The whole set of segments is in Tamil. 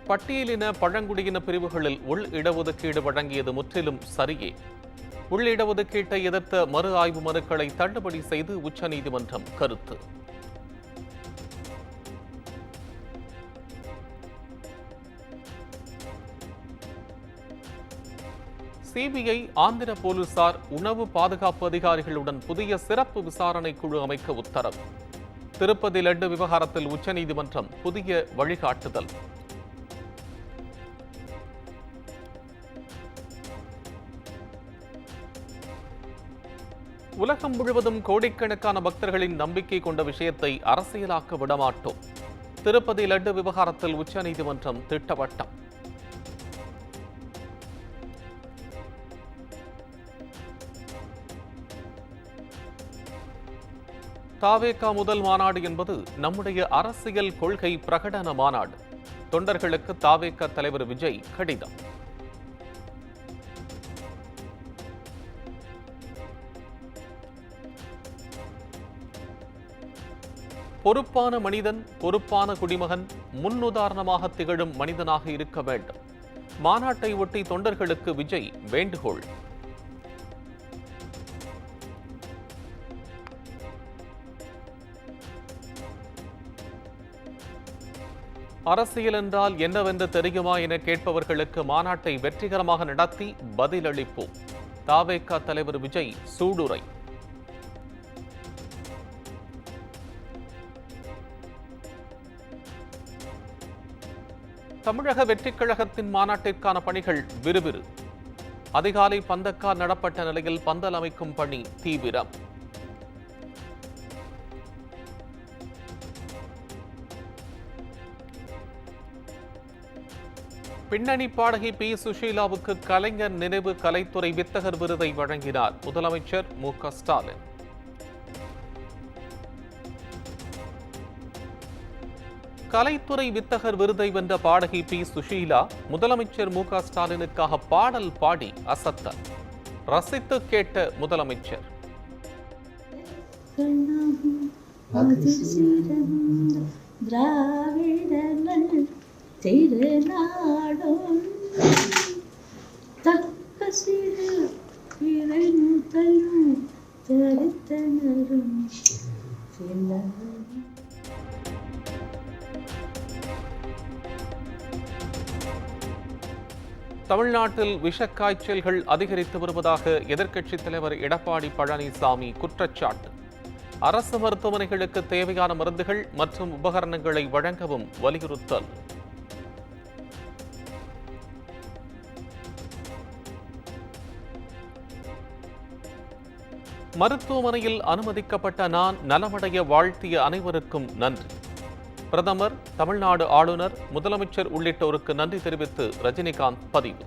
பட்டியலின பழங்குடியின பிரிவுகளில் உள் இடஒதுக்கீடு வழங்கியது முற்றிலும் சரியே. உள் இடஒதுக்கீட்டை எதிர்த்த மறு ஆய்வு மனுக்களை தள்ளுபடி செய்து உச்சநீதிமன்றம் கருத்து. சிபிஐ, ஆந்திர போலீசார், உணவு பாதுகாப்பு அதிகாரிகளுடன் புதிய சிறப்பு விசாரணை குழு அமைக்க உத்தரவு. திருப்பதி லட்டு விவகாரத்தில் உச்சநீதிமன்றம் புதிய வழிகாட்டுதல். உலகம் முழுவதும் கோடிக்கணக்கான பக்தர்களின் நம்பிக்கை கொண்ட விஷயத்தை அரசியலாக்க விடமாட்டோம். திருப்பதி லட்டு விவகாரத்தில் உச்சநீதிமன்றம் திட்டவட்டம். தாவேகா முதல் மாநாடு என்பது நம்முடைய அரசியல் கொள்கை பிரகடன மாநாடு. தொண்டர்களுக்கு தாவேகா தலைவர் விஜய் கடிதம். பொறுப்பான மனிதன், பொறுப்பான குடிமகன், முன்னுதாரணமாக திகழும் மனிதனாக இருக்க வேண்டும். மாநாட்டை ஒட்டி தொண்டர்களுக்கு விஜய் வேண்டுகோள். அரசியல் என்றால் என்னவென்று தெரியுமா என கேட்பவர்களுக்கு மாநாட்டை வெற்றிகரமாக நடத்தி பதிலளிப்போம். தாவேகா தலைவர் விஜய் சூளுரை. தமிழக வெற்றிக் கழகத்தின் மாநாட்டிற்கான பணிகள் விறுவிறு. அதிகாலை பந்தக்கால் நடப்பட்ட நிலையில் பந்தல் அமைக்கும் பணி தீவிரம். பின்னணி பாடகி பி. சுஷீலாவுக்கு கலைஞர் நினைவு கலைத்துறை வித்தகர் விருதை வழங்கினார் முதலமைச்சர் மு.க. ஸ்டாலின். கலைத்துறை வித்தகர் விருதை வென்ற பாடகி பி. சுஷீலா முதலமைச்சர் மு.க. ஸ்டாலினுக்காக பாடல் பாடி அசத்தல். ரசித்து கேட்ட முதலமைச்சர். தமிழ்நாட்டில் விஷக்காய்ச்சல்கள் அதிகரித்து வருவதாக எதிர்க்கட்சித் தலைவர் எடப்பாடி பழனிசாமி குற்றச்சாட்டு. அரசு மருத்துவமனைகளுக்கு தேவையான மருந்துகள் மற்றும் உபகரணங்களை வழங்கவும் வலியுறுத்தல். மருத்துவமனையில் அனுமதிக்கப்பட்ட நான் நலமடைய வாழ்த்திய அனைவருக்கும் நன்றி. பிரதமர், தமிழ்நாடு ஆளுநர், முதலமைச்சர் உள்ளிட்டோருக்கு நன்றி தெரிவித்து ரஜினிகாந்த் பதிவு.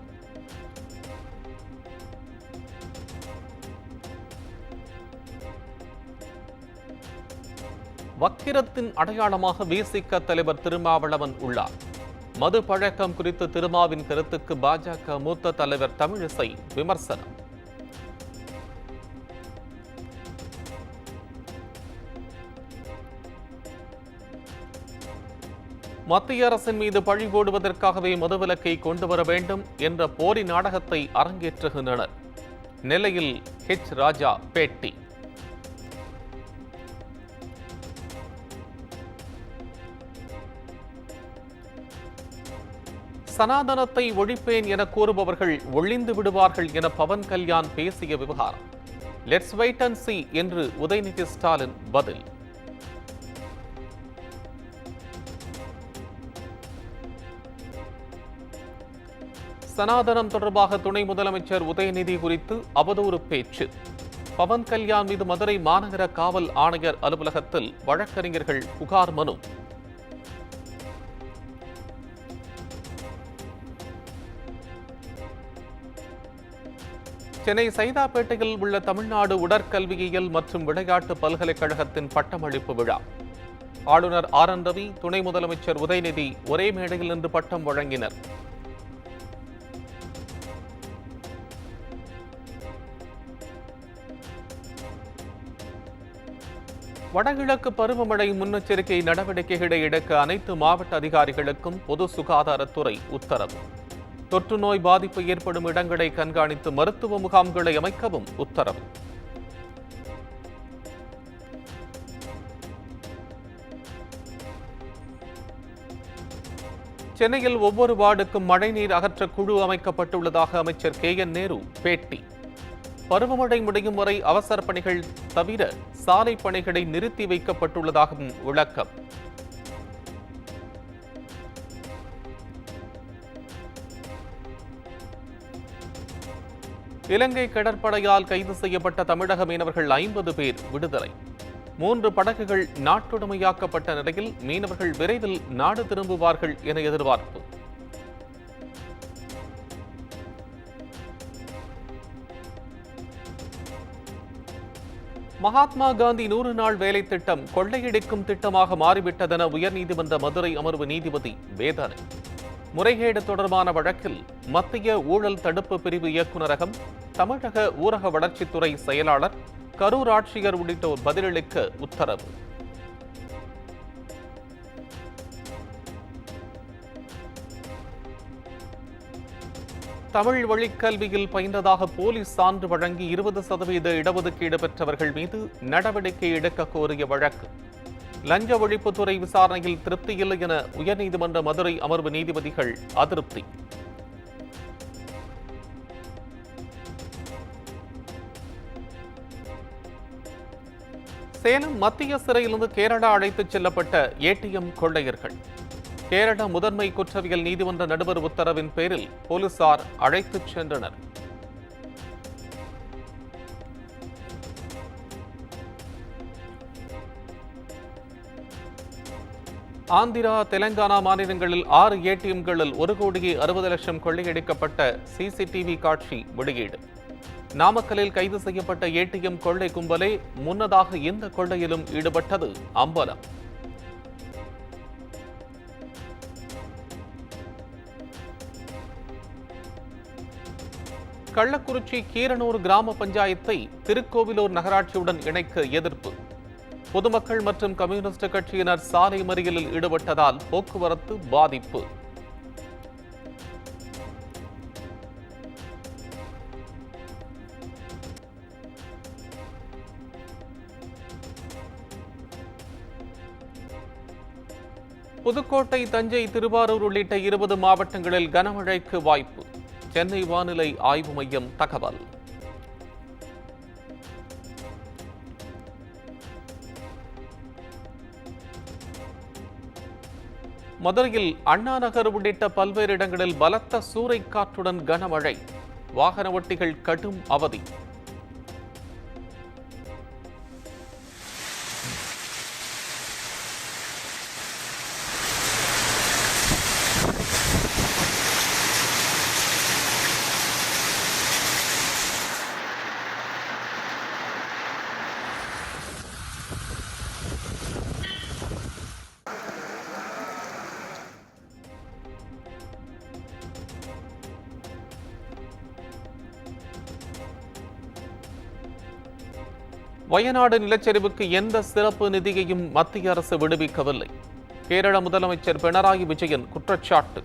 வக்கிரத்தின் அடையாளமாக விசிக தலைவர் திருமாவளவன் உள்ளார். மது பழக்கம் குறித்து திருமாவின் கருத்துக்கு பாஜக மூத்த தலைவர் தமிழிசை விமர்சனம். மத்திய அரசின் மீது பழி போடுவதற்காகவே மதுவிலக்கை கொண்டு வர வேண்டும் என்ற போலி நாடகத்தை அரங்கேற்றுகின்றனர். நெல்லையில் ஹெச். ராஜா பேட்டி. சனாதனத்தை ஒழிப்பேன் என கூறுபவர்கள் ஒழிந்து விடுவார்கள் என பவன் கல்யாண் பேசிய விவகாரம். லெட்ஸ் வெயிட் அண்ட் see என்று உதயநிதி ஸ்டாலின் பதில். சனாதனம் தொடர்பாக துணை முதலமைச்சர் உதயநிதி குறித்து அவதூறு பேச்சு. பவன் கல்யாண் மீது மதுரை மாநகர காவல் ஆணையர் அலுவலகத்தில் வழக்கறிஞர்கள் புகார் மனு. சென்னை சைதாப்பேட்டையில் உள்ள தமிழ்நாடு உடற்கல்வியியல் மற்றும் விளையாட்டு பல்கலைக்கழகத்தின் பட்டமளிப்பு விழா. ஆளுநர் ஆர். என். ரவி, துணை முதலமைச்சர் உதயநிதி ஒரே மேடையில் நின்று பட்டம் வழங்கினர். வடகிழக்கு பருவமழை முன்னெச்சரிக்கை நடவடிக்கைகளை எடுக்க அனைத்து மாவட்ட அதிகாரிகளுக்கும் பொது சுகாதாரத்துறை உத்தரவு. தொற்று நோய் பாதிப்பு ஏற்படும் இடங்களை கண்காணித்து மருத்துவ முகாம்களை அமைக்கவும் உத்தரவு. சென்னையில் ஒவ்வொரு வார்டுக்கும் மழைநீர் அகற்ற குழு அமைக்கப்பட்டுள்ளதாக அமைச்சர் KN நேரு பேட்டி. பருவமழை முடியும் வரை அவசர பணிகள் தவிர சாலை பணிகளை நிறுத்தி வைக்கப்பட்டுள்ளதாகவும் விளக்கம். இலங்கை கடற்படையால் கைது செய்யப்பட்ட தமிழக மீனவர்கள் 50 பேர் விடுதலை. 3 படகுகள் நாட்டுடைமையாக்கப்பட்ட நிலையில் மீனவர்கள் விரைவில் நாடு திரும்புவார்கள் என எதிர்பார்ப்பு. மகாத்மா காந்தி 100 நாள் வேலை திட்டம் கொள்ளையடிக்கும் திட்டமாக மாறிவிட்டதென உயர்நீதிமன்ற மதுரை அமர்வு நீதிபதி வேதனை. முறைகேடு தொடர்பான வழக்கில் மத்திய ஊழல் தடுப்பு பிரிவு இயக்குநரகம், தமிழக ஊரக வளர்ச்சித்துறை செயலாளர், கரூர் ஆட்சியர் உள்ளிட்டோர் பதிலளிக்க உத்தரவு. தமிழ் வழிக்கல்வியில் பயின்றதாக போலீஸ் சான்று வழங்கி 20% இடஒதுக்கீடு பெற்றவர்கள் மீது நடவடிக்கை எடுக்க கோரிய வழக்கு. லஞ்ச ஒழிப்புத்துறை விசாரணையில் திருப்தியில்லை என உயர்நீதிமன்ற மதுரை அமர்வு நீதிபதிகள் அதிருப்தி. சேலம் மத்திய சிறையிலிருந்து கேரளா அழைத்துச் செல்லப்பட்ட ATM கொள்ளையர்கள். கேரள முதன்மை குற்றவியல் நீதிமன்ற நடுவர் உத்தரவின் பேரில் போலீசார் அழைத்துச் சென்றனர். ஆந்திரா, தெலங்கானா மாநிலங்களில் 6 ATMகளில் 1,60,00,000 கொள்ளையடிக்கப்பட்ட CCTV காட்சி வெளியீடு. நாமக்கலில் கைது செய்யப்பட்ட ATM கொள்ளை கும்பலே முன்னதாக இந்த கொள்ளையிலும் ஈடுபட்டது அம்பலம். கள்ளக்குறிச்சி கீரனூர் கிராம பஞ்சாயத்தை திருக்கோவிலூர் நகராட்சியுடன் இணைக்க எதிர்ப்பு. பொதுமக்கள் மற்றும் கம்யூனிஸ்ட் கட்சியினர் சாலை மறியலில் ஈடுபட்டதால் போக்குவரத்து பாதிப்பு. புதுக்கோட்டை, தஞ்சை, திருவாரூர் உள்ளிட்ட 20 மாவட்டங்களில் கனமழைக்கு வாய்ப்பு. சென்னை வானிலை ஆய்வு மையம் தகவல். மதுரையில் அண்ணா நகர் உள்ளிட்ட பல்வேறு இடங்களில் பலத்த சூறைக்காற்றுடன் கனமழை. வாகன ஓட்டிகள் கடும் அவதி. வயநாடு நிலச்சரிவுக்கு எந்த சிறப்பு நிதியையும் மத்திய அரசு விடுவிக்கவில்லை. கேரள முதலமைச்சர் பினராயி விஜயன் குற்றச்சாட்டு.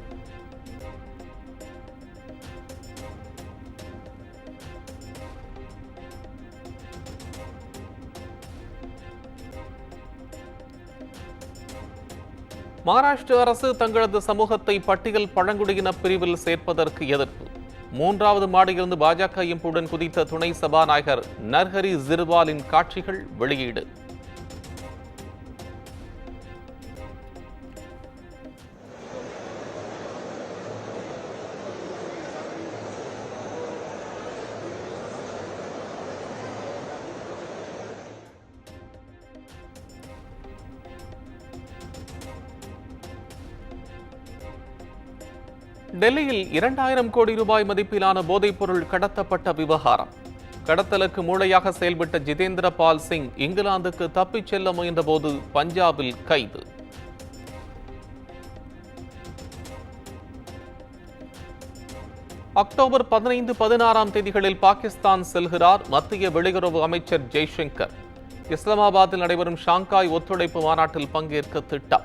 மகாராஷ்டிர அரசு தங்களது சமூகத்தை பட்டியல் பழங்குடியின பிரிவில் சேர்ப்பதற்கு எதிர்ப்பு. 3வது மாடியிலிருந்து பாஜக எம்புடன் குதித்த துணை சபாநாயகர் நர்ஹரி ஜிர்வாலின் காட்சிகள் வெளியீடு. டெல்லியில் 2000 கோடி ரூபாய் மதிப்பிலான போதைப்பொருள் கடத்தப்பட்ட விவகாரம். கடத்தலுக்கு மூளையாக செயல்பட்ட ஜிதேந்திர பால் சிங் இங்கிலாந்துக்கு தப்பிச் செல்ல முயன்றபோது பஞ்சாபில் கைது. அக்டோபர் 15, 16 தேதிகளில் பாகிஸ்தான் செல்கிறார் மத்திய வெளியுறவு அமைச்சர் ஜெய்சங்கர். இஸ்லாமாபாத்தில் நடைபெறும் ஷாங்காய் ஒத்துழைப்பு மாநாட்டில் பங்கேற்க திட்டம்.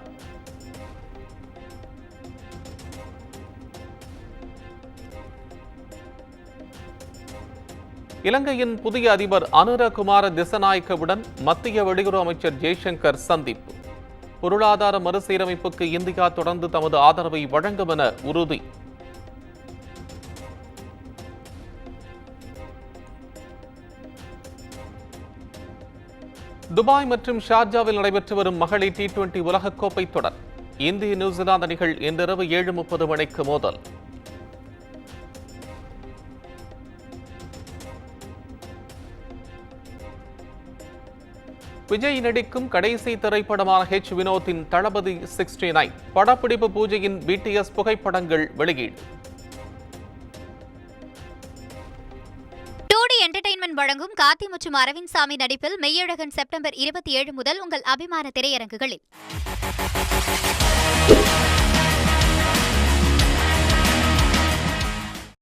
இலங்கையின் புதிய அதிபர் அனுரகுமார திசநாயக்கவுடன் மத்திய வெளியுறவு அமைச்சர் ஜெய்சங்கர் சந்திப்பு. பொருளாதார மறுசீரமைப்புக்கு இந்தியா தொடர்ந்து தமது ஆதரவை வழங்கும் என உறுதி. துபாய் மற்றும் ஷார்ஜாவில் நடைபெற்று வரும் மகளிர் T20 உலகக்கோப்பை தொடர். இந்திய நியூசிலாந்து அணிகள் இன்றிரவு 7:30 மணிக்கு மோதல். விஜய் நடிக்கும் கடைசி திரைப்படமான வினோத்தின் தளபதி 69 படப்பிடிப்பு பூஜையின் BTS புகைப்படங்கள் வெளியீடு. என்டர்டெயின்மெண்ட் வழங்கும் கார்த்தி மற்றும் அரவிந்த் சாமி நடிப்பில் மெய்யழகன் செப்டம்பர் 27 முதல் உங்கள் அபிமான திரையரங்குகளில்.